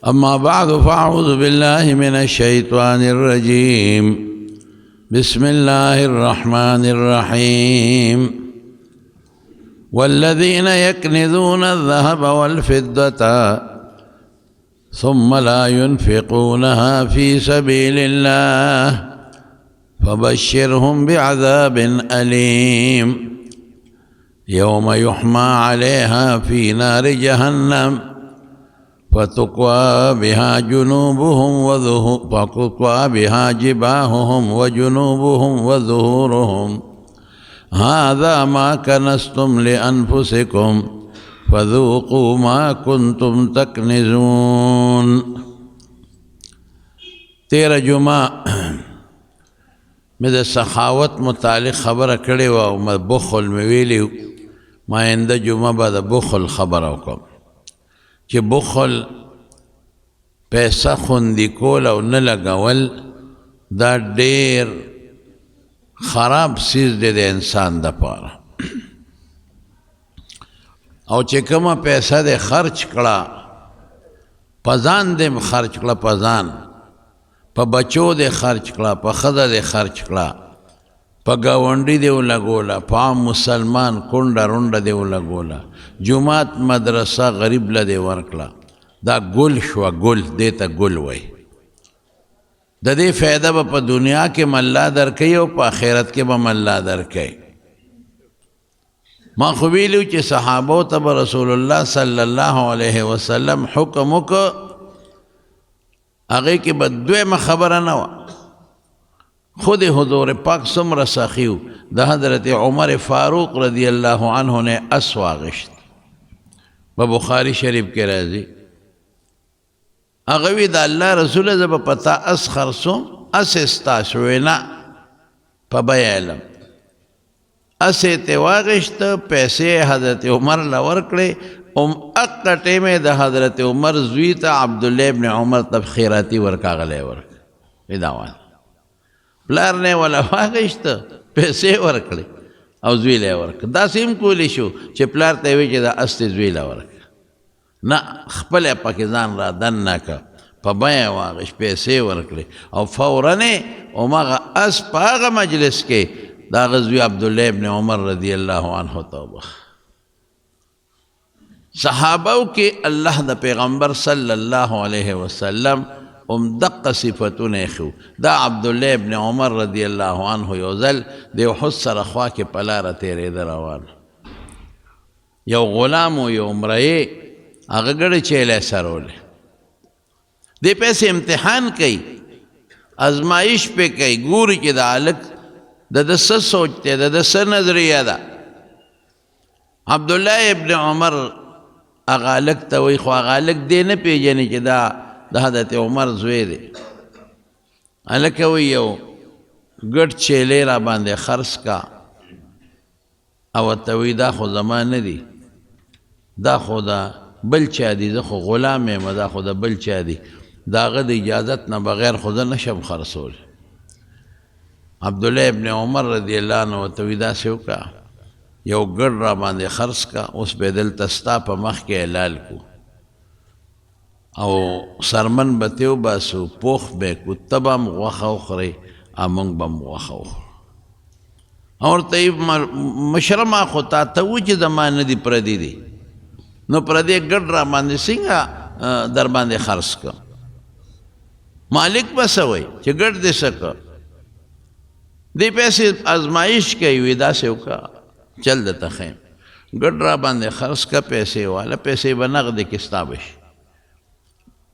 أما بعد فأعوذ بالله من الشيطان الرجيم بسم الله الرحمن الرحيم والذين يكنزون الذهب والفضة ثم لا ينفقونها في سبيل الله فبشرهم بعذاب أليم يوم يحمى عليها في نار جهنم فتقوى بها جباههم وجنوبهم وظهورهم هذا ما كنزتم لأنفسكم فذوقوا ما كنتم تكنزون. 13 جمعہ میں د سخاوت متعلق خبر کړې و او ما بخل مې ویلی ما آینده جمعه به د بخل خبره وکړم چې بخل پیسه خوندي کول او نه لګول دا ډېر خراب چیز دی د انسان دپاره او چې کومه پیسه دې خرچ کړه په ځان دې خرچ کړه په ځان په بچو دې خرچ کړه په ښځه دې خرچ کړه په ګاونډي دې ولګوله په عام مسلمان کونډه رونډه دې ولګوله جومات مدرسه غریب له دې ورکړه دا ګل شوه ګل دې ته ګل وایي د دې فایده به په دنیا کې م الله درکوي او په آخرت کې به م الله درکوي. ما خو ویلو چې صحابو ته به رسول الله صلی الله علیه وسلم حکم وکړ هغې کې به دویمه خبره نه وه خود حضور پاک څومره سخي و د حضرت عمر فاروق رضی الله عنه نه اس واغشت په بخاري شریف کې راځي هغه وی د الله رسول زه به پتا اس خرڅوم اس ستاسو وینا په بیه علم اس ته واغشت پیسې حضرت عمر له ورکړې اقا ټیمه د حضرت عمر زوی ته عبدالله ابن عمر ته خیراتی ورکاغلی ورک اداوان پلار نه ولا واغشت پیسې ورکړې او زوی له ورک دا سیم کولی شو چې پلار ته وی چې دا است زوی له ورک نه خپل پاکستان را دن نکا په بیه واغش پیسې ورکړې او فورا هماغه اس په هغه مجلس کې دا غزوی عبدالله ابن عمر رضی الله عنه توبه صحابو کې الله د پیغمبر صلی الله علیه وسلم دقه صفتونه خو دا عبدالله ابن عمر رضی الله عنه یو ځل د احد سره خوا کې په لاره تېرېده روان یو غلام و یو امرأې هغه ګړې چیلی سرولې دې پیسې امتحان کوي ازمایش پې کوي ګوري چې د هلک د څه سوچ دی د څه نظریه ده عبدالله ابن عمر هغه هلک ته وایي خو هغه هلک دې نه پېژني چې دا د حضرت عمر زوی دی هلکه وایي یو ګډ چیلی را باندې خرڅ کا او ورته وایي دا خو زما نه دي دا خو د بل چا دي زه خو غلام یم دا خو د بل چا دي د هغه د اجازت نه بغیر خو زه نشم خرڅولی عبدالله ابن عمر رضی الله عنه ورته وایي داسې وکړه یو ګډ را باندې خرڅ کا اوس به دلته ستا په مخ کې حلال کو او سرمن به تې وباسو پوخ به کو ته به هم غوښه وخورې او موږ به هم غوښه وخورو او ورته یې مشره ما خو تا ته و چې زما نه دي پردي دي نو پردې ګډ را باندې څنګه در باندې خرڅ کړه مالک به څه وایي چې ګډ دې څه کړه دې پیسې ازمایش کوي وي داسې وکړه چل درته ښیم ګډ را باندې خرڅ کړه پیسې واله پیسې به نغدې کې ستا به شي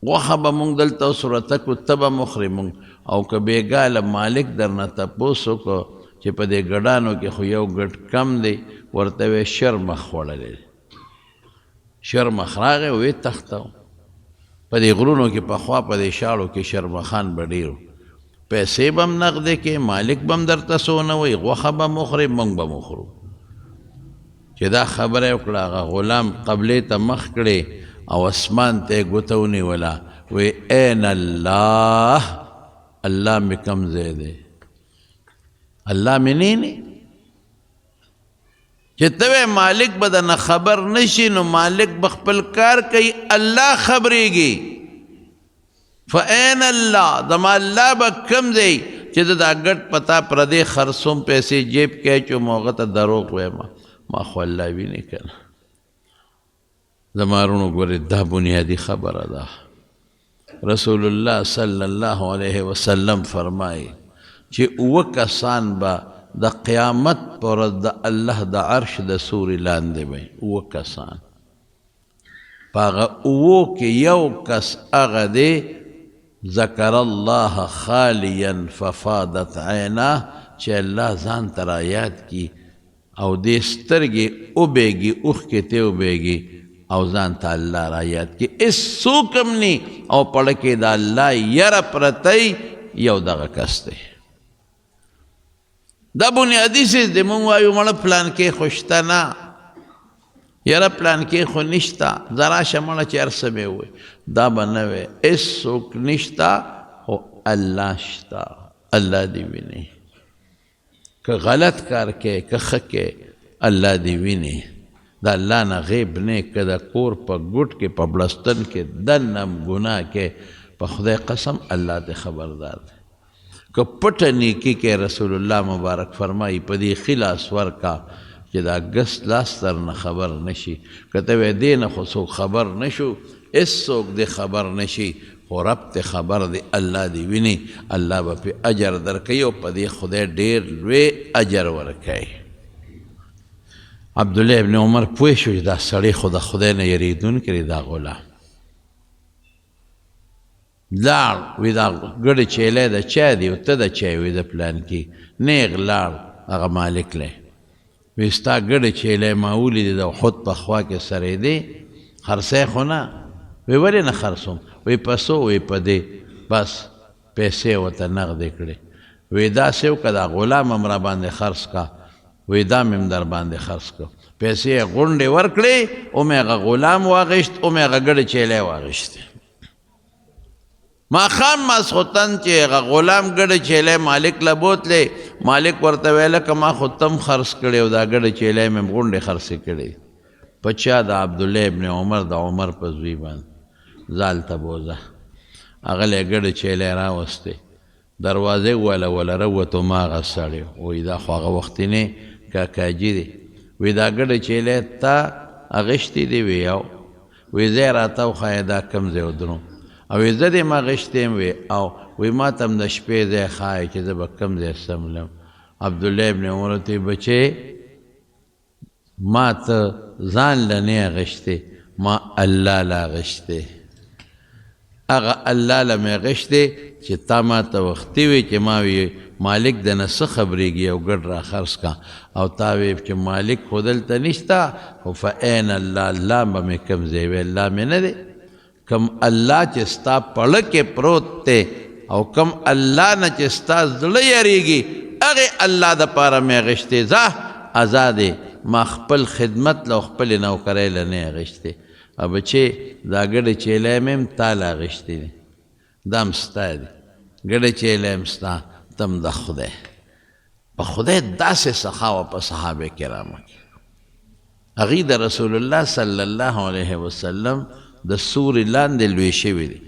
غوښه به مونږ دلته اوس ورته کړو ته به م وخورې مونږ او که بېګاله مالک درنه تپوس وکړو چې په دې ګډانو کې خو یو ګډ کم دی ورته ویې شرمخ خوړلی شرمخ راغی ویې تښته په دې غرونو کې پخوا په دې شاړو کې شرمخان به ډېر پیسې به هم نغدې کې مالک به هم درته څه ونه وایي غوښه به م وخورې موږ به م وخورو چې دا خبره یې وکړه هغه غلام قبلې ته مخ کړې او اسمان ته یې ګوته ونیوله وی این الله الله مې کم ځای دی الله مې نه چې ته مالک به درنه خبر نشي نو مالک به خپل کار کوي الله خبرېږي فَأَيْنَ اللَّهِ زما الله به کم دی چې دا ګټ پتا پردې خرڅوم پیسې جیب کې اچوم هغه ته دروغ وایم ما خو الله ویني که نه زما وروڼو ګورې دا بنیادي خبره ده رسول الله صلی الله علیه وسلم فرمایي چې اوه کسان به د قیامت پر ورځ د الله د عرش د سوري لاندې وي اوه کسان په هغه اوو کې یو کس هغه دی ذکر الله خالیا ففادت عیناه چې الله ځان ته رایاد کی او دې سترګې وبهږي اوښکې ته وبهږي او ځان ته الله رایاد کی هېڅوک هم نی او پړه کې د الله یره پرتی یو دغه کس دی دا بنیادي څیز دی مونږ وایو مړه پلان کې خو شته نه یاره پلان کې خو نشته زه راشه مړه چې هر څه مې ووایي دا به نه وی هېڅوک نشته خو الله شته الله دې ویني که غلط کار کې که ښه کې الله دې ویني د الله نه غیب نه که د کور په ګوټ کې په بړستن کې دنه ګناه کې په خدای قسم الله ته خبردار دی که پټه نیکي کې رسول الله مبارک فرمایي په دې ښي لاس ورکا چې دا ګس لاس در نه خبر نشي که ته وایې دې نه خو څوک خبر نشو هېڅوک دې خبر نشي خو رب ته خبر دی الله دې ویني الله به پې اجر درکوي او په دې خدای ډېر لوی اجر ورکوي عبدالله ابن عمر پوه شو چې دا سړی خو د خدای نه یریدونکی دی دا غلام لاړ وی دا ګډه چیلی د چا دی او ته د چای وی د پلان کې نیغ لاړ هغه مالک لی وی ستا ګډه چیلی ما ولیدې د احد په خوا کې سری دی خرڅی خو نه وی ولې نه خرڅوم وی په څو وی په دې بس پیسې ورته نغدې کړې وی داسې وکړه دا غلام هم را باندې خرڅ کا وی دا مې هم در باندې خرڅ کړه پیسې یې غونډې ورکړې او مې هغه غلام واغېشت او مې هغه ګډه چیلی واغېشتې ماښام ماسخوتن چې هغه غلام ګډه چیلی مالک له بوتلی مالک ورته ویله که ما خو تم خرڅ کړی او دا ګډه چیلی مې غونډې خرڅې کړې په چا د عبدالله ابن عمر د عمر په زوی باندې زال ته بوځه هغه لی ګډه چیلی راوستې دروازې وله روتو ما هغه سړی وایي دا خو هغه وختینې کاکاجي دی وی دا ګډه چیلی تا اغېشتې دی وی یو وی ځای راته وښایه دا کوم ځای ودروم او زه دې ما غشتې وی او وی ما ته هم د شپې ځای ښایه چې زه به کوم ځای سملم عبدالله ابن عمر ته بچې ما ته ځان له نه اغېشتې ما الله له اغېشتې هغه الله له مې اغېشتې چې تا ما ته وختي وی چې ما وی مالک د نه څه خبرېږي او ګډ را خرڅ کا او تا وی چې مالک خو دلته نشته خو فعین الله الله به مې کوم ځای وی الله مې نه دی کم الله چې ستا پړه کې پروت دی او کم الله نه چې ستا زړه یریږي هغې الله دپاره مې اغېشتې ځه ازادې ما خپل خدمت له خپلې نوکرۍ له نه اغېشتې او بچې دا ګډه چیلی مې هم تا له اغېشتې دي دا هم ستا دی ګډه چیلی هم ستا تم د خدای په خدای داسې سخا وه په صحابه کرامو کې هغوی د رسول الله صلی الله علیه وسلم د سوري لاندې لوی شوي دي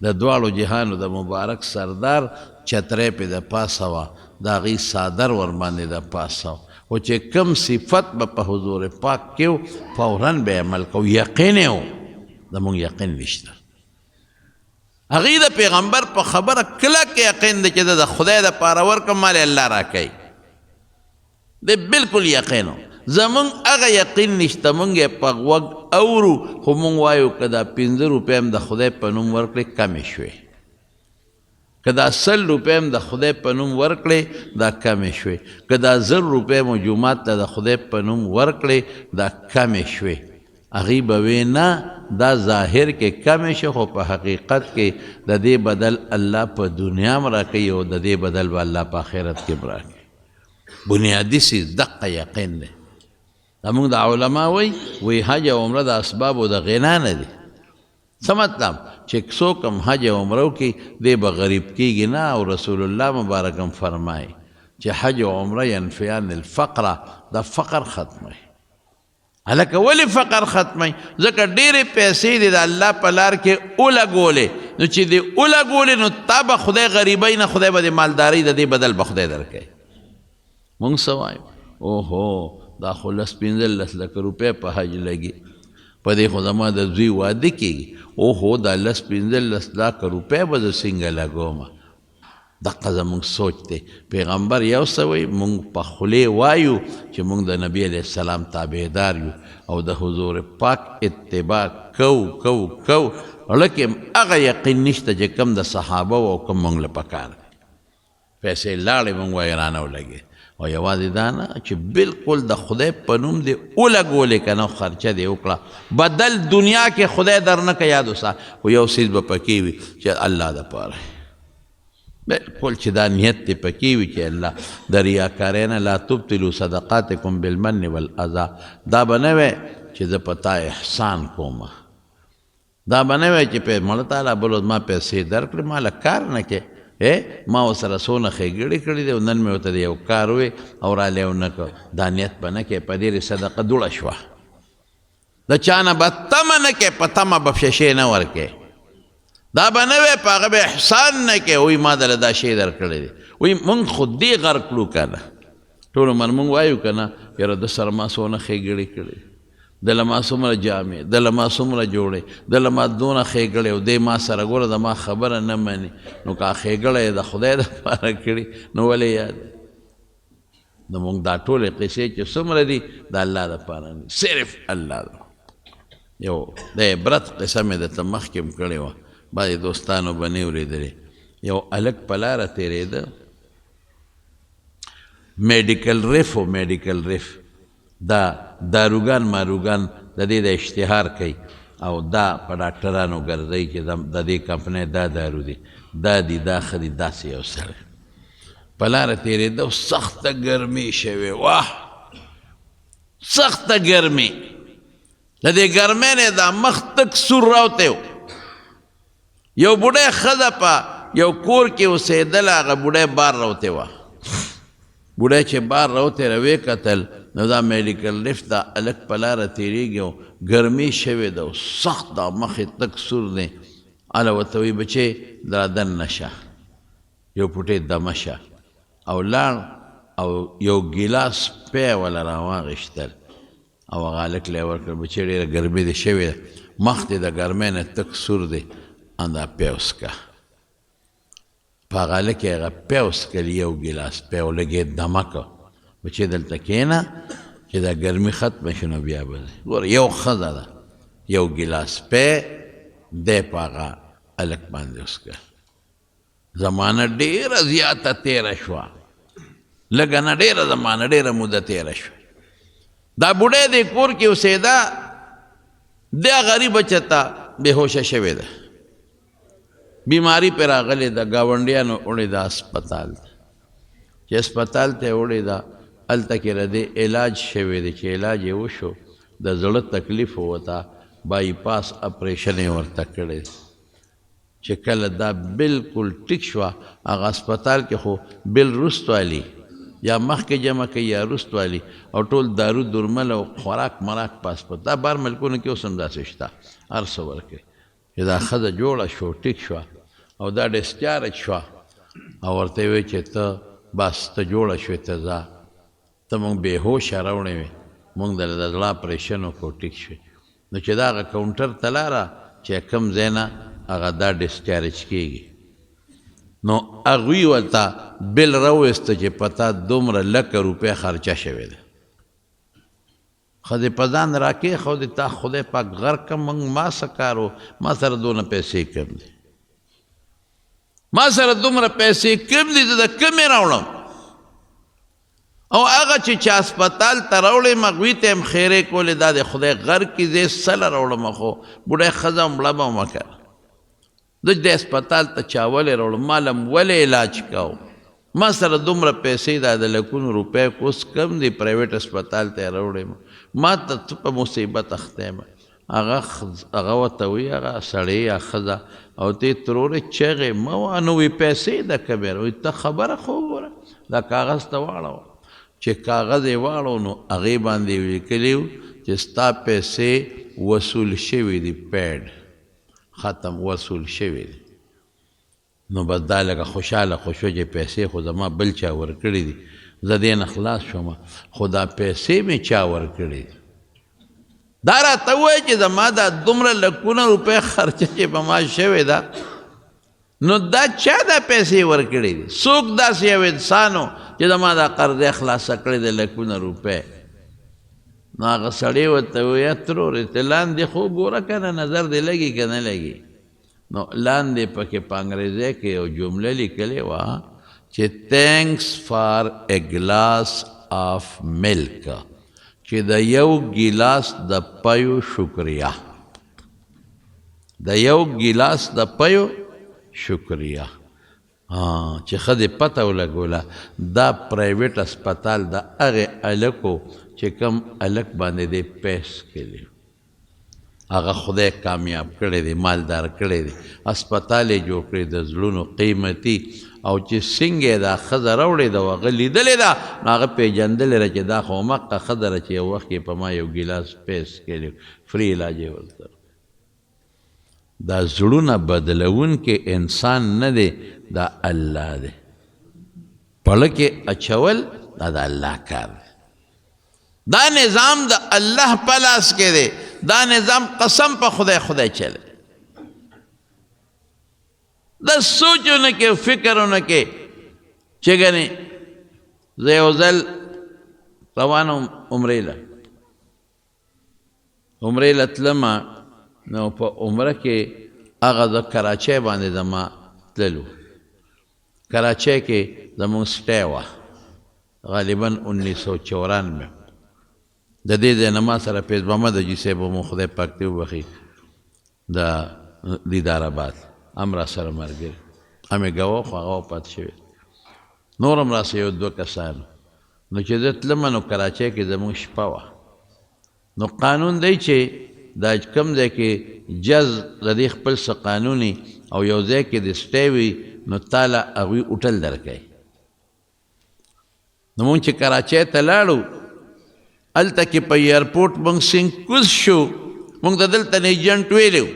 د دواړو جهانو د مبارک سردار چترۍ پې د پاسه وه د هغوی صادر ورباندې د پاسه وه خو چې کم صفت به په حضور پاک کې و فوراً به عمل کو یقین یې و زمونږ یقین نشته هغوی د پیغمبر په خبره کلک یقین دی چې د خدای دپاره ورکړم مال الله راکوي دی بلکل یقین و زمونږ هغه یقین نشته مونږ یې په غوږ اورو خو مونږ وایو که دا 5 روپۍ هم د خدای په نوم ورکړې کمې شوې که دا 100 روپۍ هم د خدای په نوم ورکړې دا کمې شوې که دا 1000 روپۍ مو جومات ته د خدای په نوم ورکړې دا کمې شوې هغوی به وی نه دا ظاهر کې کمې شوې خو په حقیقت کې د دې بدل الله په دنیا هم راکوي او د دې بدل به الله په آخرت کې هم راکوي بنیادي څیز دقه یقین دی زمونږ د علما وی حج او عمره د اسبابو د غنا نه دي څه مطلب چې څوک هم حج او عمره وکړي دی به غریب کېږي نه او رسول الله مبارک هم فرمایي چې حج او عمره ینفیان الفقر دا فقر ختموي هلکه ولې فقر ختموي ځکه ډېرې پیسې دي د الله په لار کې ولګولې نو چې دې ولګولې نو تا به خدای غریبۍ نه خدای به د مالدارۍ د دې بدل به خدای درکوي مونږ څه وایو اوهو دا خو 15 لکه روپۍ په حج لګي په دې خو زما د زوی واده کېږي اوهو دا 15 لکه روپۍ به زه څنګه لګوم دقه زمونږ سوچ دی پیغمبر یو څه وایي مونږ په خولې وایو چې مونږ د نبي علیه السلام تابعدار یو او د حضور پاک اتباع کو لکه هغه یقین نشته چې کم د صحابه او کم مونږ له پکار پیسې لاړې مونږ وایي رانه ولګې او یوازې دا نه چې بالکل د خدای په نوم دې ولګولې که نه خرچه دې وکړه بدل دنیا کې خدای در نه که یاد وسه خو یو څیز به پکې وي چې الله دپاره بالکل چې دا نیت دې پکې وي چې الله د ریاکارۍ نه لا تبطلوا صدقاتکم بالمن والاذى دا به نه وی چې زه په تا احسان کوم دا به نه وی چې مړه تعالی بل ورځ ما پیسې درکړې ما له کار نه کې ما ورسره څونه ښېګړې کړي دي او نن مې ورته د یو کار وی او رالی ونه کړ دا نیت به نه کې په ډېرې صدقه دوړه شوه د چا نه به تمه نه کې په تمه به شیشې نه ورکې دا به نه وی په هغه به احسان نه کې وایي ما دله دا شی درکړی دی وایي مونږ خو دې غر کړو که نه ټول عمر مونږ وایو که نه یاره د سره ما څونه ښېګړې کړي دله ما څومره جامې دله ما څومره جوړې دله ما دونه ښېګړې او دی ما سره ګوره د ما خبره نه مني نو که ښېګړه یې د خدای دپاره کړي نو ولې یاد نو مونږ دا ټولې قصې چې څومره دي د الله دپاره دي صرف الله ده یو د عبرت قصه مې درته مخکې م کړې وه بعضې دوستانو به نه اورېدلې یو هلک په لاره تېرېده میډیکل ریف دا داروګان ماروګان د دې د اشتهار کوي او دا په ډاکټرانو ګرځوي چې د دې کمپنۍ دا دارو دي دا دي دا ښه دي داسې یو سړی په لاره تېرېده او سخته ګرمي شوې واه سخته ګرمي د دې ګرمۍ نه دا مخ تک سور راوتی و یو بوډۍ ښځه په یو کور کې اوسېدله هغه بوډۍ بار راوتی وه بوډۍ چې بار راوتی روی کتل نو دا میډیکل لفټ دا هلک په لاره تېرېږي او ګرمي شوې ده او سخت دا مخ یې تک سور دی هله ورته وایي بچې دا دننه شه یو پوټې دمه شه او لاړ او یو ګیلاس پی وله راواغېشتل او هغه هلک له یې ورکړل بچې ډېره ګرمي دې شوې ده مخ دې د ګرمۍ نه تک سور دی دا پی وڅکه په هغه هلک یې هغه پی وڅکل یو ګیلاس پی او لږ یې دمه کړه بچې دلته کښېنه چې دا ګرمي ختمه شي نو بیا به ځې ګوره یو ښځه ده یو ګیلاس پی دی په هغه هلک باندې وڅکه زمانه ډېره زیاته تېره شوه لږه نه ډېره زمانه ډېره موده تېره شوه دا بوډۍ دې کور کې اوسېده دا غریبه چېرته بېهوشه شوې ده بیماری پې راغلې ده ګاونډیانو وړې ده هسپتال ته چې هسپتال ته یې وړې ده هلته کې د دې علاج شوی دی چې علاج یې وشو د زړه تکلیف ورته بایپاس اپریشن یې ورته کړی چې کله دا بالکل ټیک شوه هغه هسپتال کې خو بل رست والی یا مخکې جمع کوي یا رست والی او ټول دارو درمل او خوراک مراک په هسپتال دا بار ملکونو کې اوس هم داسې شته هر څه ورکوي چې دا ښځه جوړه شو ټیک شوه او دا ډسچارج شوه او ورته یې وایي چې ته بس ته جوړه شوې ته ځه ته مونږ بېهوشه راوړې وې مونږ دله د زړه اپریشن وکړو ټیک شوې نو چې دا هغه کاونټر ته لاړه چې کوم ځای نه هغه دا ډسچارج کېږي نو هغوی ورته بل راوویسته چې په تا دومره لکه روپۍ خرچه شوې ده ښځې په ځان راکېښودې تا خدای پاک غر کړم موږ ما څه کار و ما سره دونه پیسې کم دي ما سره دومره پیسې کم دي زه د کمې راوړم او هغه چې هسپتال ته راوړې هغوی ته هم خیرې کولې دا د خدای غر کې زه سله راوړم خو بوډۍ ښځه مړه به مه کوه زه د هسپتال ته چا ولې راوړم ما له ولې علاج کوم ما سره دومره پیسې دا د لکونو روپۍ اوس کم دي پرایویټ هسپتال ته یې راوړې ما ته ته په مصیبت اختی یم هغه ورته وایي هغه سړی یا ښځه او ته یې ترورې چغې مه وه نو وایي پیسې د کمې وایي ته خبره خو وګوره دا کاغذ ته واړوه چې کاغذ یې واړو نو هغې باندې یې لیکلي و چې ستا پیسې وصول شوي دي پیډ ختم وصول شوي دي نو بس دا لکه خوشحاله خو شو چې پیسې خو زما بل چا ورکړي دي زه دې نه خلاص شوم خو دا پیسې مې چا ورکړي دي دا راته ووایي چې زما دا دومره لکونه روپۍ خرچه چې په ما شوې ده نو دا چا دا پیسې ورکړي دي څوک داسې یو انسان و چې زما دا قرضې خلاصه کړې ده لکونه روپۍ نو هغه سړی ورته ووایي ترورې ته لاندې خو ګوره که نه نظر دې لګي که نه لګي نو لاندې پکې په انګریزۍ کې یو جمله لیکلې وه چې thanks for a glass of milk چې د یو ګیلاس د پیو شکریه د یو ګیلاس د پیو شکریه چې ښځې پته ولګوله دا پرایویټ اسپتال د هغې هلکو چې کوم هلک باندې دی پیس کړي هغه خدای کامیاب کړی دی مالدار کړی دی اسپتال یې جوړ کړی د زړونو قیمتي او چې څنګه یې دا ښځه راوړې ده هغه لیدلې ده نو هغه پېژندلې ده چې دا خو همقه ښځه ده چې یو وخت یې په ما یو ګیلاس پیس کړی فري علاج یې ورته دا زړونه بدلونکی انسان نه دی دا الله دی پړه کې اچول دا د الله کار دی دا نظام د الله په لاس کې دی دا نظام قسم په خدای چلے دا سوچونه کې فکرونه کې چې ګنې زه یو ځل روان وم عمرې له تلمه نو په عمره کې هغه د کراچۍ باندې زما تللو کراچۍ کې زمونږ سټی وه غالبا 1994 د دې ځای نه ما سره فیض محمد حاجي صاحب مو خدای پاک دې وبخي د دیدار آباد هم را سره ملګري همې ګوه خو هغه وفات شوی نور هم راسه یو دوه کسان نو چې زه تلمه نو کراچۍ کې زمونږ شپه وه نو قانون دی چې دا کوم ځای کې جز د دې خپل څه قانوني او یو ځای کې د سټی وي نو تاله هغوی هوټل درکوي نو مونږ چې کراچۍ ته لاړو هلته کې په ایرپورټ مونږ سینکوز شو مونږ ته دلته نه ایجنټ ویلی و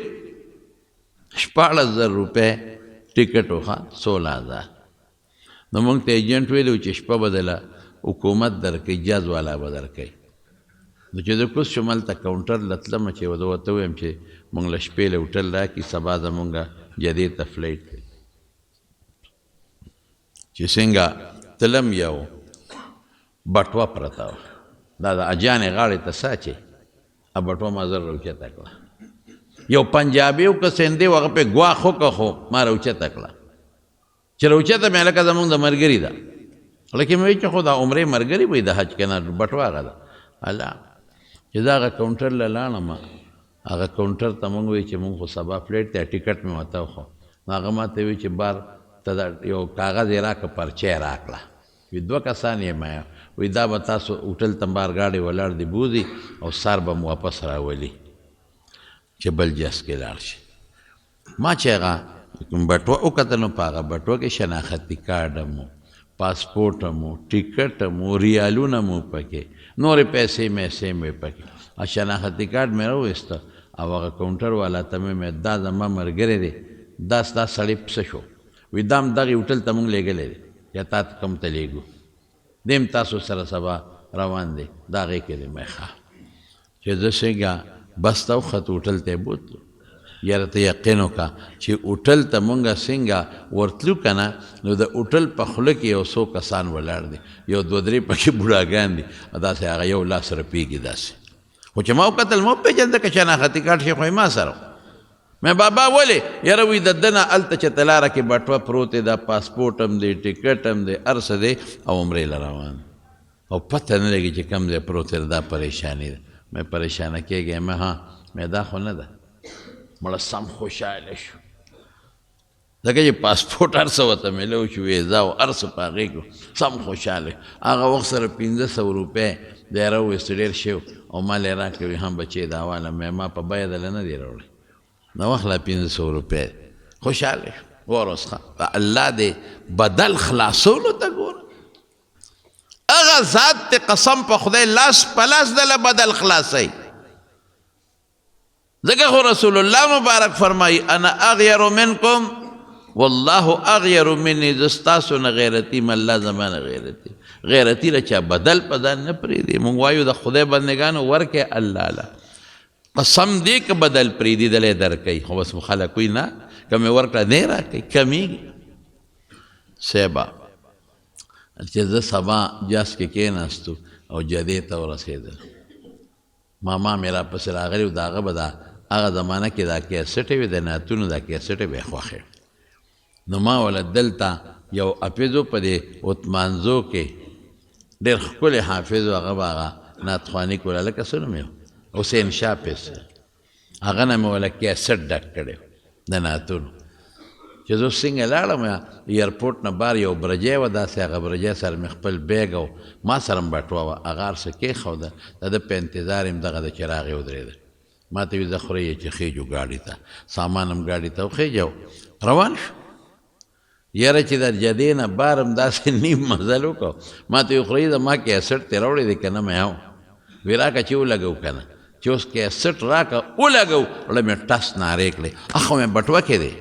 16,000 روپۍ ټکټ و ښه 16,000 نو مونږ ته ایجنټ ویلی و چې شپه به دله حکومت درکوي جز والا به درکوي نو چې زه کوز شوم هلته کاونټر له تلمه چې زه ورته ویم چې مونږ له شپې له هوټل راکړي سبا زمونږ جدې ته فلایټ دی چې څنګه تلم یو بټوه پرته وه دا د اجانې غاړې ته ساچې بټوه ما زر راوچته کړه یو پنجابي و که سندي و هغه پې ګواښ وکړه خو ما راوچته کړه چې راوچته مې هلکه زمونږ د ملګري ده هلکې مې وایي چې خو دا عمرې ملګري وایي د حج که نه بټوه هغه ده الله چې زه هغه کاونټر له لاړم هغه کاونټر ته مونږ وایي چې مونږ خو سبا فلایټ دی ټکټ مې ورته وخو نو هغه ما ته وایي چې بار ته دا یو کاغذ یې راکړه پرچه یې راکړه وي دوه کسان یې ما وی دا به تاسو هوټل ته بار ګاډۍ ولاړ دی بوځي او سار به مو واپس راولي چې بل جس کې لاړ شي ما چې هغه بټوه وکتل نو په هغه بټوه کې شناختي کارډ هم و پاسپورټ هم و ټکټ هم و ریالونه مو پکې نورې پیسې میسې مې پکې شناختي کارډ مې راوویسته او هغه کاونټر والا ته مې دا زما ملګری دی دا ستا سړی پسه شو وی دا هم دغې هوټل ته مونږ لیږلی دی یا تا ته کوم ته لیږو دیم تاسو سره سبا روان دی دا هغې کې دی مې ښه چې زه څنګه بس ته وخت هوټل ته یې بوتلو یاره ته یقین وکړه چې هوټل ته مونږ څنګه ورتلو که نه نو د هوټل په خوله کې یو څو کسان ولاړ دي یو دوه درې پکې بوډاګان دي داسې هغه یو لاس رپېږي داسې خو چې ما وکتل ما وپېژنده که شناختي کارډ شي خو یې ما سره مې بابا ولې یاره وي د ده نه هلته چې ته لاره کې بټوه پروت دی دا پاسپورټ هم دی ټکټ هم دی هر څه دی او عمرې له روان او پته نه لګي چې کوم ځای پروت دی دا پریشاني ده مې پریشانه کېږي مې ها مې دا خو نه ده مړه سم خوشحاله شو ځکه چې پاسپورټ هر څه ورته میلو شو ویزا او هر څه په هغې کې سم خوشحاله هغه وخت سره 1500 روپۍ دی یې راوویستو ډېر شی او ما یې راکړې هم بچې دا واله مې ما په بیه دله نه دی راوړی نو واخله 500 روپۍ خوشحاله شو ورس الله دې بدل خلاصولو ته ګوره هغه ذات ته قسم په خدای لاس په لاس دله بدل خلاصوي ځکه خو رسول الله مبارک فرمایي انا اغیر منکم والله اغیر مني زستاسو نه غیرتی م الله زمانه غیرتی غیرتی را چا بدل پدان نه پریدي مونږ وایو د خدای بندگانو ورکه الله لا قسم دې که بدل پریدي دلې درکې خو بس خلک وي نه کمې ورکړه دی راکوي کمیږي سیبا چې زه سبا جاس کې کېناستو او جدې ته ورسېدل ماما مې راپسې راغلی و د هغه به دا هغه زمانه کې دا کیسټې وې د نعتونو دا کیسټې به یې خوښې نو ما وله دلته یو حافظو په دې عثمانزو کې ډېر ښکلی حافظ و هغه به هغه نعتخواني کوله لکه څه نوم یې حسین شاه پیس هغه نه مې وله کیسټ ډک کړی د نعتونو چې زه څنګه لاړم ایرپورټ نه بار یو برجی وه داسې هغه برجی سره مې خپل بیګ او ما سره م بټوه وه هغه هر څه کېښوده د ده په انتظار یم دغه د چراغ یې ودرېده ما ته وي زه خورې یې چې خېجو ګاډي ته سامان هم ګاډي ته وخېجو روان شو یاره چې در جدې نه بار هم داسې نیم مزل وکړو ما ته وي خورې زما کیسټ ترې راوړی دی که نه مې هو وی راکه چې ولګو که نه چې اوس کیسټ راکه ولګو وړه مې ټس نارې کړې اخو مې بټوه کې دی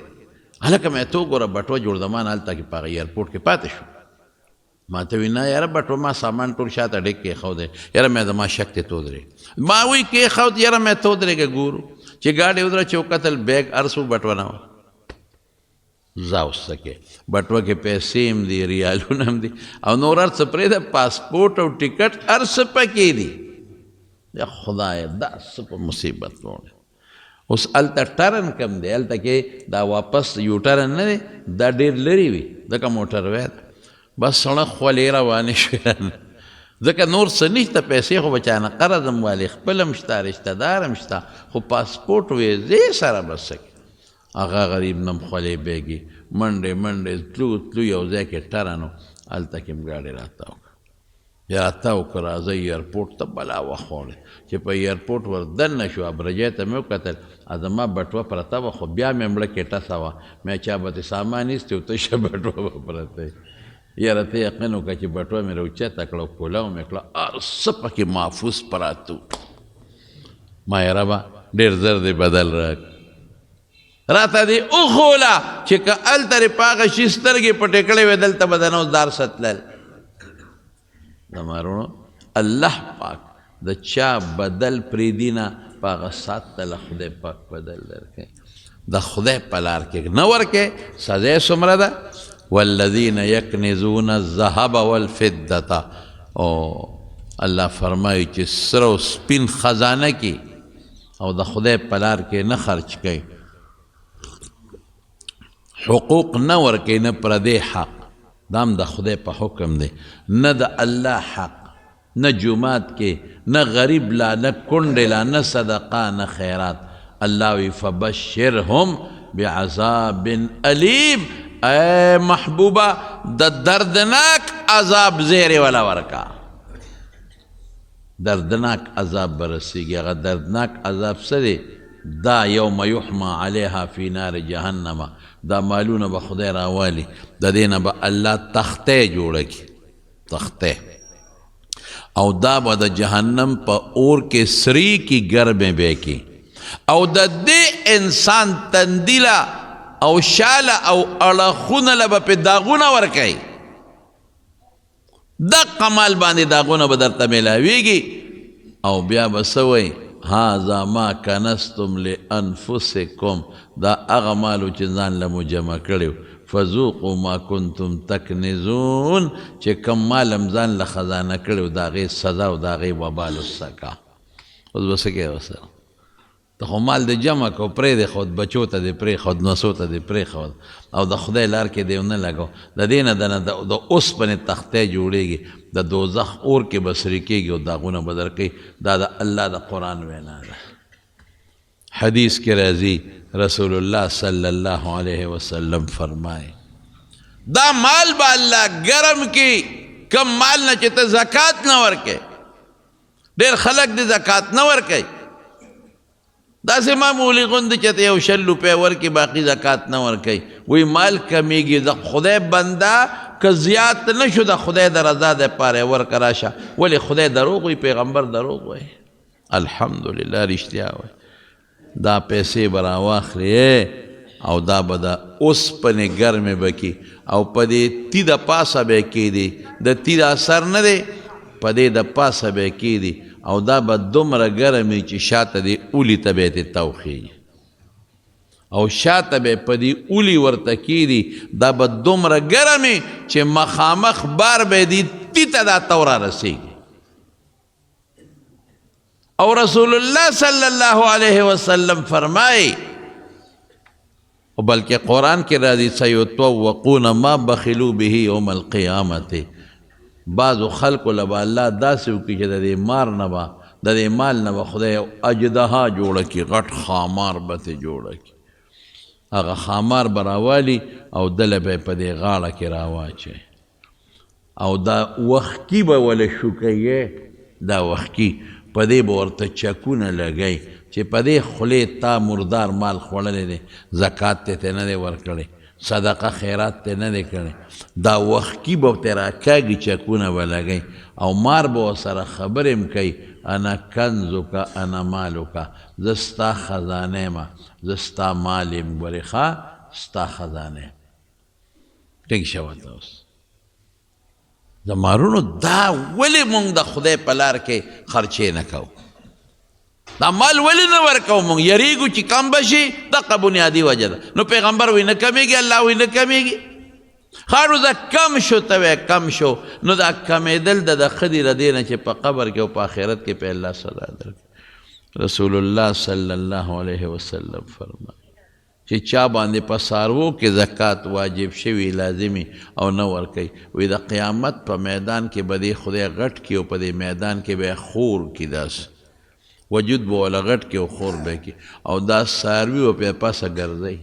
هلکه مې ته وګوره بټوه جوړدمان هلته کې په هغه ایرپورټ کې پاتې شو ما ته وی نه یاره بټوه ما سامان ټول شاته ډېک کېښودی یاره مې زما شک ته تو درې ما وی کېښود یاره مې تو درېږه ګورو چې ګاډۍ ودره چې وکتل بیګ هر څه بټوه نه وه ځه اوس څه کې بټوه کې پیسې هم دي ریالونه هم دي او نور هر څه پرېږده پاسپورټ او ټکټ هر څه پکې دي یا خدایه دا څه په مصیبت وړی اوس هلته ټرن کم دی هلته کې دا واپس یو ټرن نه دی دا ډېر لرې وي ځکه موټر وی ده بس سړه خولې روانې شوې ځکه نور څه نشته پیسې خو به چا نه قرض هم والي خپل هم شته رشته دار هم شته خو پاسپورټ ویزې سره به څه هغه غریب نم خولې بیګي منډې منډې تلو تلو یو ځای کې ټرن و هلته کې م ګاډۍ راته وکړه یا راته وکړه راځه ایرپورټ ته بلا وخوړې چې په ایرپورټ ور دننه شو برجۍ ته مې وکتل زما بټوه پرته وه خو بیا مې مړه کې ټسه وه مې چا به تې سامان ایستې و تشه بټوه به پرته یاره ته یقین وکړه چې بټوه مې راوچته کړه او کولاو مې کړه هر څه پکې محفوظ پراته و ما یې ربه ډېر زر دی بدل راته دې وښوله چې که هلته دې په هغه شي سترګې پټې کړې وې دلته به د نو دار ستلل زما وروڼو الله پاک د چا بدل پریدي نه په هغه سات ته له خدای پاک بدل درکوي د خدای په لار کې نه ورکوي سزا یې څومره ده والذین یکنزون الذهب والفدة او الله فرمایي چې سره او سپین خزانه کې او د خدای په لار کې نه خرچ کوي حقوق نه ورکوي نه پردی حق دام د خدای په حکم دی نه د الله حق نه جماعت کې نه غریب لا نه کونډې لا نه صدقه نه خیرات الله وی فبشرهم بعذاب علیم اے محبوبه د دردناک عذاب زیری ولا ورکا دردناک عذاب برسیږي هغه دردناک عذاب څه دی دا یوم یحما علیها فی نار جهنم دا مالونه به خدای راوالي د دې نه به الله تختې جوړه کړي تختې او دا به د جهنم په اور کې سری کی ګرمې به کې او د دې انسان تندیله او شاله او اړخونه له به پې داغونه ورکوي دقه مال باندې داغونه به درته میلاویږي او بیا به څه وایي هذا ما کنستم لانفسکم دا هغه مالو چې ځان له مو جمع کړی فذوقوا ما کنتم تکنزون چې کم مال هم ځان له خزانه کړی د هغې سزا او د هغې وبال السکا اوس به څه کوې ورسره ته خو مال دې جمع کو پرېښود بچو ته دې پرېښود نسو ته دې پرېښود او د خدای لار کې دې ونه لګو د دې نه د اوسپنې تختې جوړېږي د دوزخ اور کې به سري کېږي او داغونه به درکوي دا د الله د قرآن وینا ده حدیث کې راځي رسول الله صلی الله علیه وسلم فرمایي دا مال به الله ګرم کړي کم مال نه چې ته زکات نه ورکوې ډېر خلک دې زکات نه ورکوي داسې معمولي غوندې چې ته یو 100 روپۍ ورکړي باقي زکات نه ورکوي وایي مال کمیږي د خدای بنده که زیات نه شو د خدای د رضا دپاره یې ورکه راشه ولې خدای دروغ وایي پیغمبر دروغ وایي الحمدلله رښتیا وایي دا پیسې به راواخلې او دا به د اوسپنې ګرمې به کي او په دې تی د پاسه به یې کېدي د تی د اثر نه دی په دې د پاسه به یې کېدي او دا به دومره ګرم وي چې شاته دې اولي ته به یې توخېږي او شاته به په دې اولی ورته کېدي دا به دومره ګرم وي چې مخامخ بار به دې تی ته دا تو را رسېږي او رسول الله صلی الله علیه وسلم فرمایي او بلکې قرآن کې راځي سیطوقون ما بخلوا به یوم القیامة بعضو خلکو له به الله داسې وکړي چې د دې مار نه به د دې مال نه به خدای اجدها جوړه کړي غټ خامار به ترې جوړه کړي هغه خامار به راوالي او دله به یې په دې غاړه کې راواچوي او دا وښکي به وله شوکوي دا وښکي په دې به ورته چکونه لګوي چې په دې خولې تا مردار مال خوړلی دی زکات ته نه دی ورکړی صدقه خیرات ته نه دی کړی دا وښکي به ورته راکاږي چکونه به لګوي او مار به ورسره خبرې هم کوي انا کنزکه انا مالکه زه ستا خزانه یم زه ستا مال یم ګورې ښه ستا خزانه یم ټیک شوه ته اوس د مارونو دا ولې مونږ د خدای په لار کې خرچې نه کوو دا مال ولې نه ورکوو مونږ یریږو چې کم به شي دغه بنیادي وجه ده نو پیغمبر وایي نه کمیږي الله وایي نه کمیږي ښه نو دا کم شو ته وایې کم شو نو دا کمیدل د ښځې له دې نه چې په قبر کې او په آخرت کې په الله سزا درکړي رسول الله صلی الله علیه وسلم فرمایي چې چا باندې په څاروو کې زکات واجب شوي لازمي او نه ورکوي وایي د قیامت په میدان کې به دې خدای غټ کړي او په دې میدان کې به یې خور کړي داسې وجود به وله غټ کړي او خور به کړي او دا څاروي به پې پسه ګرځئ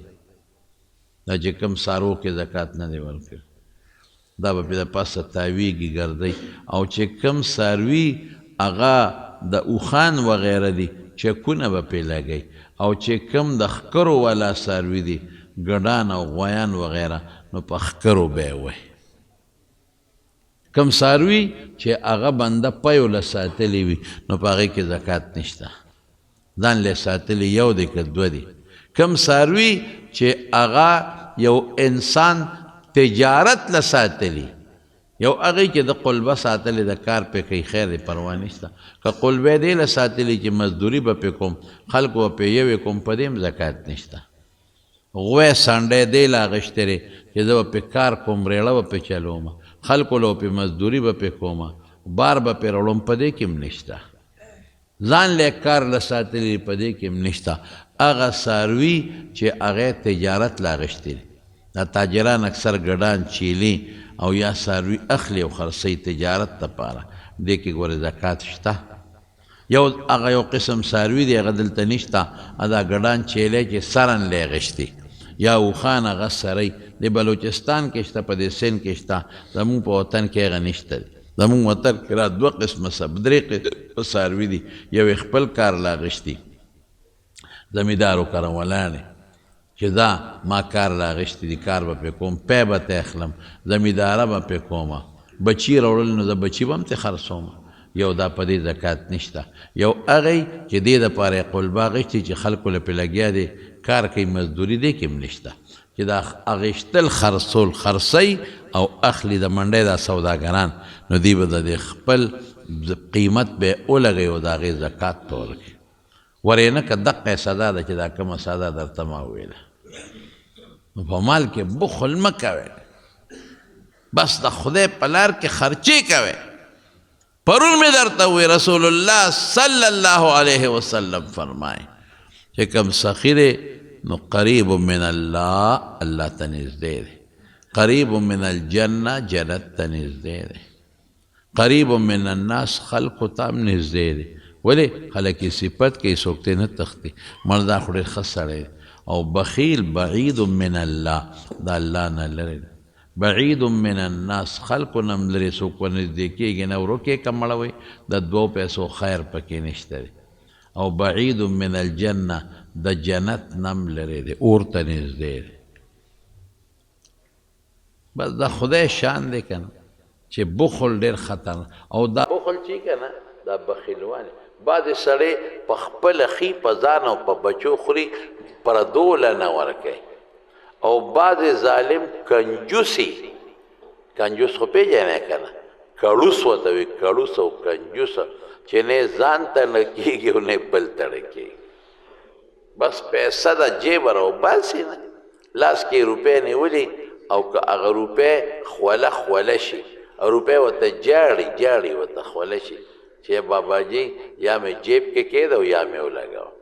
دا چې کوم څاروو کې زکات نه دی ورکړي دا به پې د پسه تاویږي ګرځئ او چې کوم څاروي هغه د اوښان وغیره دي چکونه به پې لګئ او چې کم د ښکرو والا څاروي دي ګډان او غویان وغیره نو په ښکرو به یې وایي کم څاروي چې هغه بنده پیو له ساتلی وي نو په هغې کې زکات نشته ځان له ساتلی یو دی که دوه دي کم څاروي چې هغه یو انسان تجارت له ساتلی یو هغې چې د قلبه ساتلی د کار پې کوي خیر دی پروا نشته که قلبه دی له ساتلی چې مزدوري به پې کوم خلکو به پې یوې کوم په دې هم زکات نشته غوی سنډی دی له اخیستی دی چې زه به پې کار کوم ریړه به پې چلوم خلکو له پې مزدوري به پې کوم بار به پې راوړم په دې کې هم نشته ځان له کار له ساتلی په دې کې هم نشته هغه څاروي چې هغې تجارت له اخیستی دی دا تاجران اکثر ګډان چیلي او یا څاروي اخلي او خرڅوي تجارت دپاره دې کې ګورې زکات شته یو هغه یو قسم څاروي دی هغه دلته نشته دا ګډان چیلی چې سرن لی اخیستي یا اوښان هغه سری د بلوچستان کې شته په دې سند کې شته زمونږ په وطن کې هغه نشته دی زمونږ وطن کې را دوه قسمه درې قسمه څاروي دي یو یې خپل کار له اخیستي زمیندارو کروانې چې دا ما کار له اخیستي دي کار به پې کوم پی به ته اخلم زمینداره به پې کومه بچي راوړل نو د بچي به هم ترې خرڅوم یو دا په دې زکات نشته یو هغی چې دې دپاره یې قلبه اخیستي چې خلکو له پې لګیا دی کار کوي مزدوري دې کې هم نشته چې دا اخیستل خرڅول خرڅوي او اخلي د منډۍ دا سوداګران نو دوی به د دې خپل قیمت به یې ولګوي او د هغې زکات به ورکړي ورې نه که دقه سزا ده چې دا کومه سزا درته ما وویله نو په مال کې بخل مه کوئ بس د خدای په لار کې خرچې کوئ پرون مې درته ووی رسول الله صلی الله علیه وسلم فرمایي چې کوم سخي دی نو قریب من الله الله ته نږدې دی قریب من الجنه جنت ته نږدې دی قریب من الناس خلقو ته هم نږدې دی ولې خلک یې صفت کوي څوک ترې نه تښتي مړ دا خو ډېر ښه سړی او بخیل بعید من الله د الله نه لرې دی بعید من الناس خلقو نه هم لرې څوک ورنږدې کېږي نه ورکې که مړه وی د دوو پیسو خیر پکې نشته دی او بعید من الجنه د جنت نه هم لرې دی اور ته نږدې دی بس د خدای شان دی که نه چې بخل ډېر خطر او دا بخل چې که نه دا بخیلوانې بعضې سړی په خپله خي په ځان او په بچو خوري پردو له نه ورکوي او بعض ظالم کنجوسی کنجوس خو پیژنې که نه کړوس ورته وي کړوس او کنجوس چې نه ځان ته نه کېږي او نه بل ته نه کېږي بس پیسه د جیب راوباسي نه لاس کې روپۍ نیولي او که هغه روپۍ خوله شي او روپۍ ورته جاړي ورته خوله شي چې باباجي یا مې جیب کې کېده او یا مې ولګاوه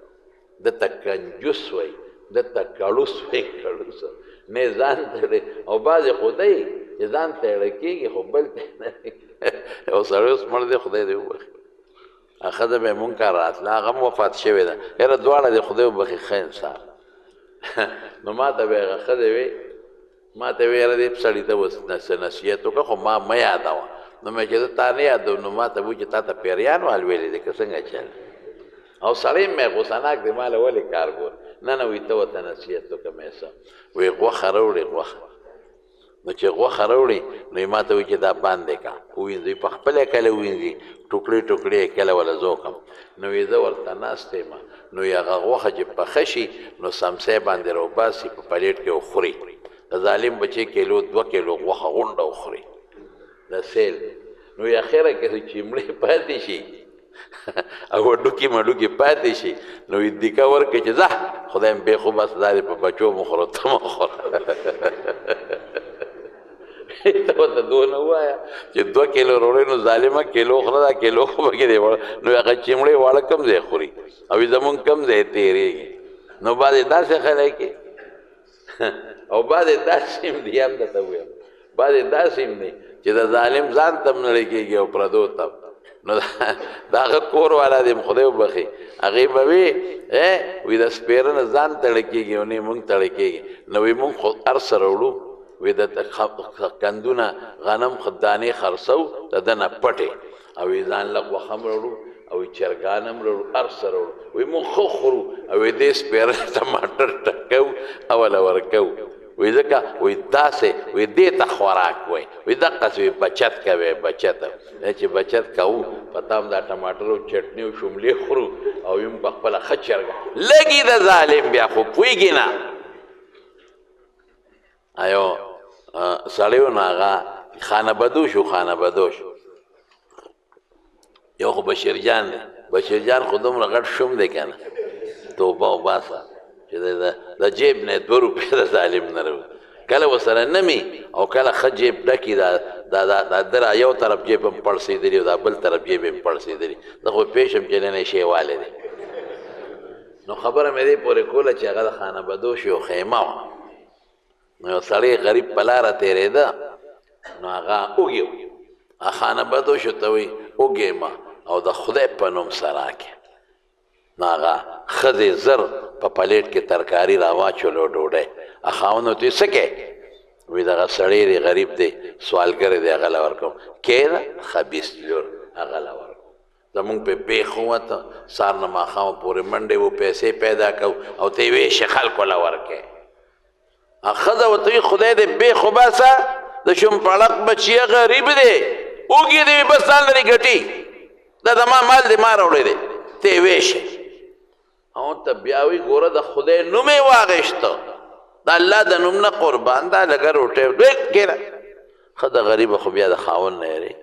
دته کنجوس وایي دته کړوس وایي کړوس نه ځان ته او بعضې خو دی چې ځان ته اړه کېږي خو بل ته نه یو سړی اوس مړ دی خدای دې وبخي هغه ښځه به یې مونږ کار راتله هغه هم وفات شوې ده یاره دواړه دې خدای وبخي ښه انسان نو ما ته به یې هغه ښځې وی ما ته وی یاره دې سړي ته اوس نصیحت وکړه خو ما مه یادوه نو مې چې زه تا نه یادوم نو ما ته وایي چې تا ته پیریان وال ویلې دی که څنګه چل او سړی مې غوسناک دی ما له ولې کار ګور نه وایي ته ورته نصیحت وکړه مې څه وایي غوښه راوړې غوښه نو چې غوښه راوړې نو یې ما ته وایي چې دا باندې کا ووینځئ په خپله کله ووینځي ټوکړې یې کله وله زه وکړم نو وایي زه ورته ناست یم نو یې هغه غوښه چې پخه شي نو سمسۍ باندې راوباسي په پلیټ کې وخوري د ظالم بچی کیلو 2 کیلو غوښه غونډه وخوري د سیل نو یې اخره کې چې مړې پاتې شي او ډوکي مډوکي پاتې شي نو یې دیکه ورکړي چې ځه خدای مې بېخو بس دا دې په بچو مه خوره ته مه خوره ته ورته دونه ووایه چې 2 کیلو روړی نو ظالمه کیلو خوره دا کیلو خو پکې دی نو هغه چمړې واړه کم ځای خوري او زمونږ کم ځای تېرېږي نو بعضې داسې خلک او بعضې داسې هم دي هم درته ووایم بعضې داسې هم دی چې د ظالم ځان ته هم نړۍ کېږي او پردو ته نو د هغه کور والا دی خدای وبخي هغې به وي وي د سپېره نه ځان تړه کېږي او نه یې مونږ تړه کېږي نو وي مونږ خو هر څه راوړو وی د کندونه غنم دانې خرڅو د ده نه پټې او وی ځان له غوښه هم راوړو او وی چرګان هم راوړو هر څه راوړو وی مونږ ښه خورو او وی دې سپېره ټماټر ټکو او له ورکو وی ځکه وی داسې وی دې ته خوراک وی وی دقسې وی بچت کوې بچت چې بچت کوو پته هم دا ټماټر او چټني او شملې خورو او وی په خپله ښه چرګه لږي د ظالم بیا خو پوهېږي نه ایو سړی و نو هغه خانه بدوش و خانه بدوش یو خو بشیرجان دی بشیرجان خو دومره غټ شوم دی که نه توبه وباسه چې د جیب نه 2 روپۍ د ظالم نه راوځي کله ورسره نمی او کله ښه جیب ډکي دا در یو طرف جیب هم پړسېدلي او دا بل طرف جیب هم پړسېدلي زه خو پېښم چې نن یې شی والی دی نو خبره مې دې پورې کوله چې هغه د خانه بدوش یو خیمه وه نو یو سړی غریب په لاره تېرېده نو هغه اوږې خانه بدوش ته وایي اوږې ما او د خدای په نوم سراکې نو هغه ښځې زر په پلیټ کې ترکاري راواچولو ډوډۍ خاوند ورته وایي څه کې وایي دغه سړی دی غریب دی سوالګر دی هغه له ورکوم کېده خبیث لور هغه له ورکوم زمونږ په بیخ ووته سهار نه ماښامه پورې منډې و پیسې پیدا کوو او ته یې ویشې خلکو له ورکې ښځه ورته وایي خدای دې بیخ وباسه د شومپړق بچیه غریب دی اوږې دې وي بس ځان لرې ګټي دا زما مال دی ما راوړی دی ته یې ویشې او ته بیا وایي ګوره د خدای نوم یې واخېسته د الله د نوم نه قربان دا لږه روټۍ ډېر کېره ښځه غریبه خو بیا د خاوند نه یېرې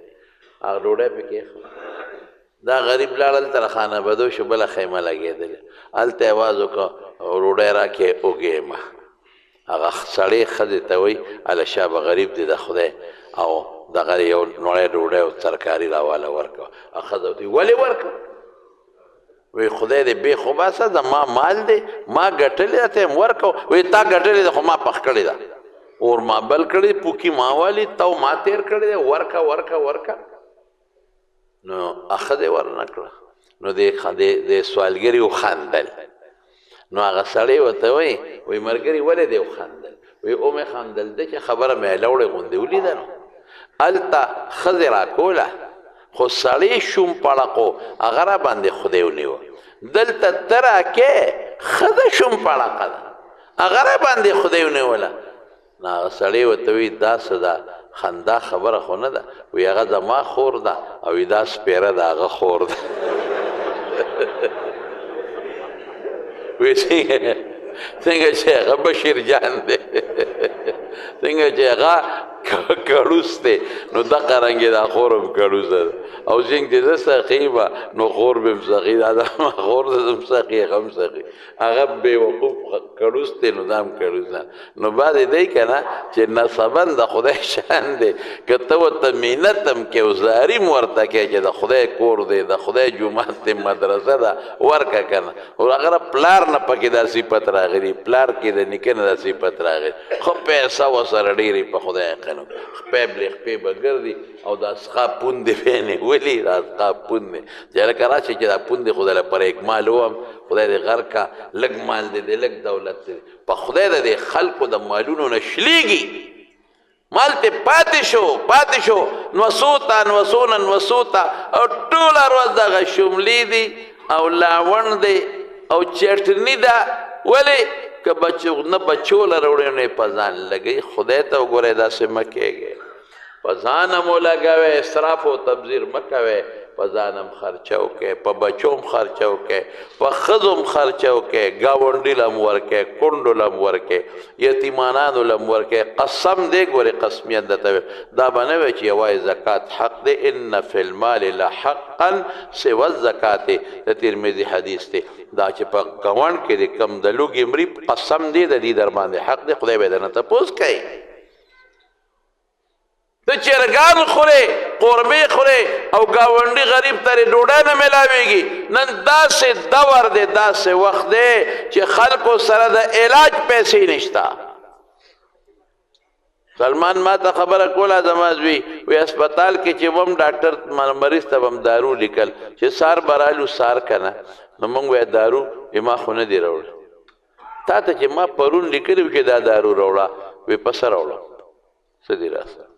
هغه ډوډۍ پې کېښه دا غریب لاړ هلته د خانه بدوشو بله خیمه لګېدلې هلته یې اواز وکړه ډوډۍ راکې اوږې ما هغه سړی ښځې ته وایي هله به غریب دی د خدای او دغه یو نوړی ډوډۍ او ترکاري راواله ورکوه ښځه ورته ولې ورکړه وی خدای دې بیخ وباسه زما مال دی ما ګټلې ده ته یې ورکوه وی تا ګټلې ده خو ما پخ کړې ده اور ما بل کړې پوکي ما والي تو ما تېر کړې ده ورکه ورکه ورکه نو ښځې ورنه کړه نو د سوالګري وخندل نو هغه سړی ورته وایي وایي ملګري ولې دې وخندل وایي ومې خندل ده چې خبره مې لوړې غوندې ولیده نو هلته ښځې راکوله خو سړی شوم پړقو هغه را باندې خدای ونیوه دلته ته راکې ښځه شوم پړقه ده هغه را باندې خدای ونیوله نو هغه سړی ورته وایي دا څه ده خندا خبره خو نه ده وایي هغه زما خور ده او دا سپېره د هغه خور ده وی څنګه چې هغه بشیر جان دی څنګه چې هغه کړوس دی نو دغه رنګې دا خور هم کړوسه ده او څنګه چې زه سخي به نو خور به هم سخي دا خور هم سخي هغه هم سخي هغه بېوقوف کړوس دی نو دا هم کړوسه نو بعد دی که نه چې نسبن د خدای شان دی که ته ورته مینت هم کې او زاري م ورته کوې چې د خدای کور دی د خدای جومات دی مدرسه ده ورکه که نه هغه پلار نه پکې دا صفت راغلي پلار کې د نیکه نه دا صفت راغلي ښه پیسه ورسره ډېرې په خدای قنم خپې بلې خپې به ګرځي او دا سخا پوندې به یې نیولي دا سخا پوندې چې هلکه راشي چې دا پوندې خو دله پر اکمال وم خدای دې غر کا لږ مال دی دی لږ دولت دی په خدای د دې خلکو د مالونو نه شلېږي مال ته پاتې شو نوسوتا او ټوله ورځ دغه شملې دي او لاوڼ دی او چټني ده ولې که نه بچو له راوړی نه یې په ځان لګوي خدای ته وګورئ داسې مه کېږئ په ځان هم ولګوئ اسراف او تبذیر مه کوئ په ځان هم خرچه وکړئ په بچو هم خرچه وکړئ په ښځو هم خرچه وکړئ ګاونډي له هم ورکړئ کونډو له هم ورکړئ یتیمانانو له هم ورکړئ قسم دی ګورې قسمیت درته ویم دا به نه وی چې یوازې زکات حق دی ان فی المال لحقا سوى الزکات د ترمذي حدیث دی دا چې په ګاونډ کې د کم د لوږې مري قسم دی د دې در باندې حق دی خدای به یې درنه تپوس کوي ته چرګان خورې قربې خورې او ګاونډي غریب ترې ډوډۍ نه میلاویږي نن داسې دور دی داسې وخت دی چې خلکو سره د علاج پیسې نشته سلمان ما ته خبره کوله زما زوی وی اسپتال کې چې وم ډاکټر مریض ته هم دارو لیکل چې سار برالو سار که نه نو موږ وی دارو ما خو نه دی راوړه تا ته چې ما پرون لیکلي و چې دا دارو راوړه وی پسه راوړه څه دي راسه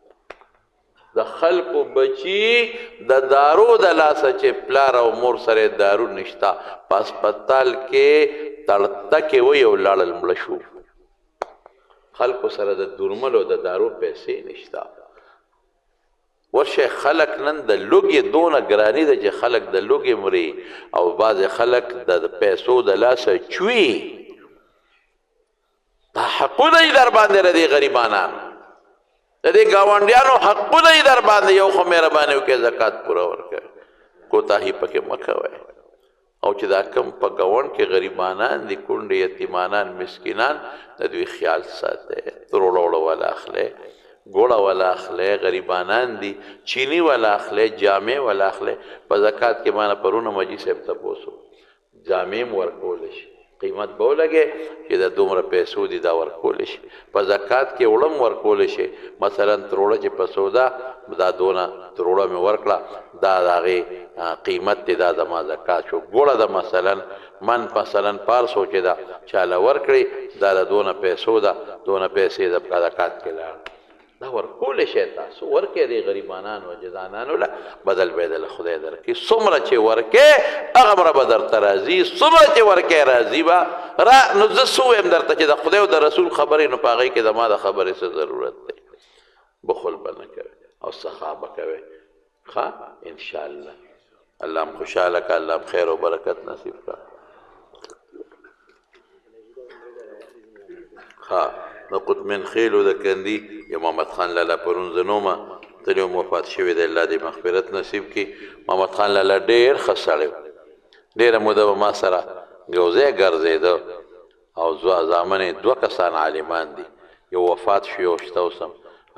د خلکو بچي د دارو د لاسه چې پلار او مور سره دارو نشته په اسپتال کې تړتکې وی او لاړل مړه شو خلکو سره د درمل او د دارو پیسې نشته ورشه خلک نن د لوږې دونه ګراني ده چې خلک د لوږې مري او بعضې خلک د پیسو د لاسه چوي دا حقونه یې در باندې ردي غریبانان د دې ګاونډیانو حقونه یې در باندې یو خو مهرباني وکړئ زکات پوره ورکړئ کوتاهي پکې مه کوئ او چې دا کم په ګاونډ کې غریبانان دي کونډې یتیمانان مسکینان د دوی خیال ساتئ تروړه وړه والا اخلئ ګوړه والا اخلئ غریبانان دي چینی والا اخلئ جامې والا اخلئ په زکات کې مانه پرونه مجي صاحب تپوس جامې م ورکولی شي قیمت به ولګې چې د دومره پیسو دي دا ورکولی شي په زکات کې وړه م ورکولی شي مثلا تروړه چې په سودا دا دونه تروړه مې ورکړه دا د هغې قیمت دی دا زما زکات شو ګوړه ده مثلا من مثلا 500 چې ده چاله ورکړي دا د دونه پیسو ده دونه پیسې د زکات کې لاړ دا ورکولی شي تاسو ورکړئ دې غریبانانو جزانانو له بدل به یې د خدای درکړي څومره چې ورکې هغه به درته راځي څومره چې ورکې راځي به نو زه څه ویم درته چې د خدای او د رسول خبرې نو په هغې کې زما د خبرې څه ضرورت دی بخل به نه کوئ او سخا به کوئ ښه انشاءالله الله هم خوشحاله که الله هم خیر و برکت نصیب که ښه د قطمن خیلو د کندي یا محمد خان لالا پرون زنومه تلې وفات شوی دی الله دې مغفرت نصیب کړي محمد خان لالا ډېر ښه سړی و ډېره موده به ما سره ګوزی ګرځېده او زامن یې 2 کسان عالمان دي یو وفات شو یو شته اوس هم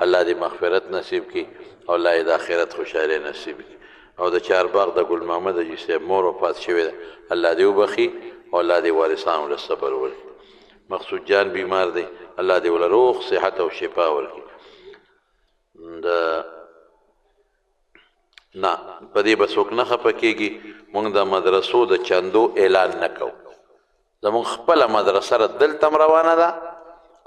الله دې مغفرت نصیب کړي او الله یې د آخرت خوشحالي نصیب کړي او د چارباغ د ګل محمد حاجي صاحب مور وفات شوې ده الله دې وبخي او الله دې وارثانو له صبر ورکړي مقصود جان بیمار دی الله دې ول روغ صحت او شفا ورکړي نه په دې به څوک نه خفه کېږي موږ د مدرسو د چندو اعلان نه کوو زموږ خپله مدرسه را دلته هم روانه ده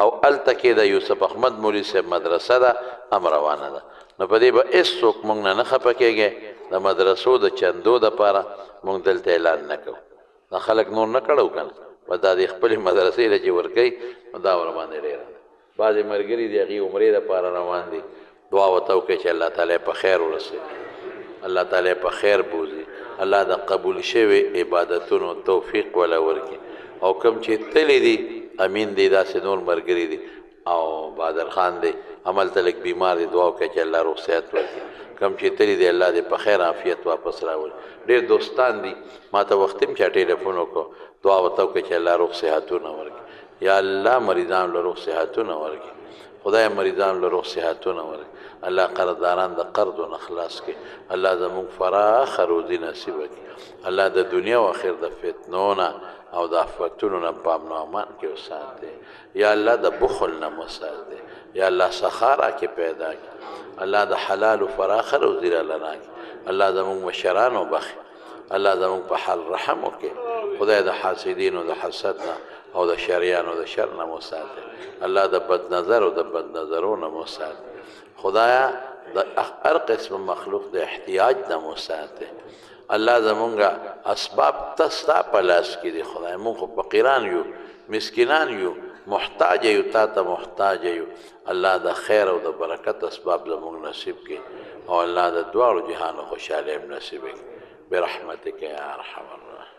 او هلته کې د یوسف احمد مولوي صاحب مدرسه ده هم روانه ده نو په دې به هېڅوک موږ نه خفه کېږي د مدرسو د چندو دپاره موږ دلته اعلان نه کوو دا خلک نور نه کړو که نه په دا د خپلې مدرسې له چې ورکوي نو دا ورباندې ډېره ده بعضې ملګري دي هغې عمرې دپاره روان دي دعا ورته وکړئ چې الله تعالی په خیر ورسوي الله تعالی په خیر بوزي الله د قبول شوي عبادتونو توفیق ولا ورکړي او کوم چې تللی دي امین دی داسې نور ملګري دي او بادر خان دی عمل ته لږ بیمار دی دعا وکړه چې الله روغ صحت ورکړي کم چې تلي دی الله دې په خیر عافیت واپس راوړي ډېر دوستان دي ما ته وخت هم چا ټلیفون وکړو دعا ورته وکړه چې الله روغ صحتونه ورکړي یا الله مریضان له روغ صحتونه ورکړي خدای مریضان له روغ صحتونه ورکړي الله قرضداران د قرضو نه خلاص کړي الله زموږ فراخه روزي نصیب کړي الله د دنیا او آخر د فتنو نه او د آفتونو نه په امن او امان کې وساتي یا الله د بخل نه وساتي یا الله سخا راکړي پیدا کړي الله د حلال و فراخه روزي راله راکړي الله زموږ مشران وبخي الله زموږ په حال رحم وکړي خدای د حاسدینو د حسد نه او د شریانو د شر نه وساتي الله د بد نظر او د بد نظرو نه وساتي خدایا د هر قسم مخلوق د احتیاج نه وساتي الله زمونږه اسباب تستا په لاس کې دي خدای مونږ فقیران یو مسکینان یو محتاج یو تا ته محتاج یو الله د خیر او د برکت اسباب زمونږ نصیب کړي او الله د دواړو جهانو خوشحالي نصیب کړي برحمتک یا ارحم الراحمین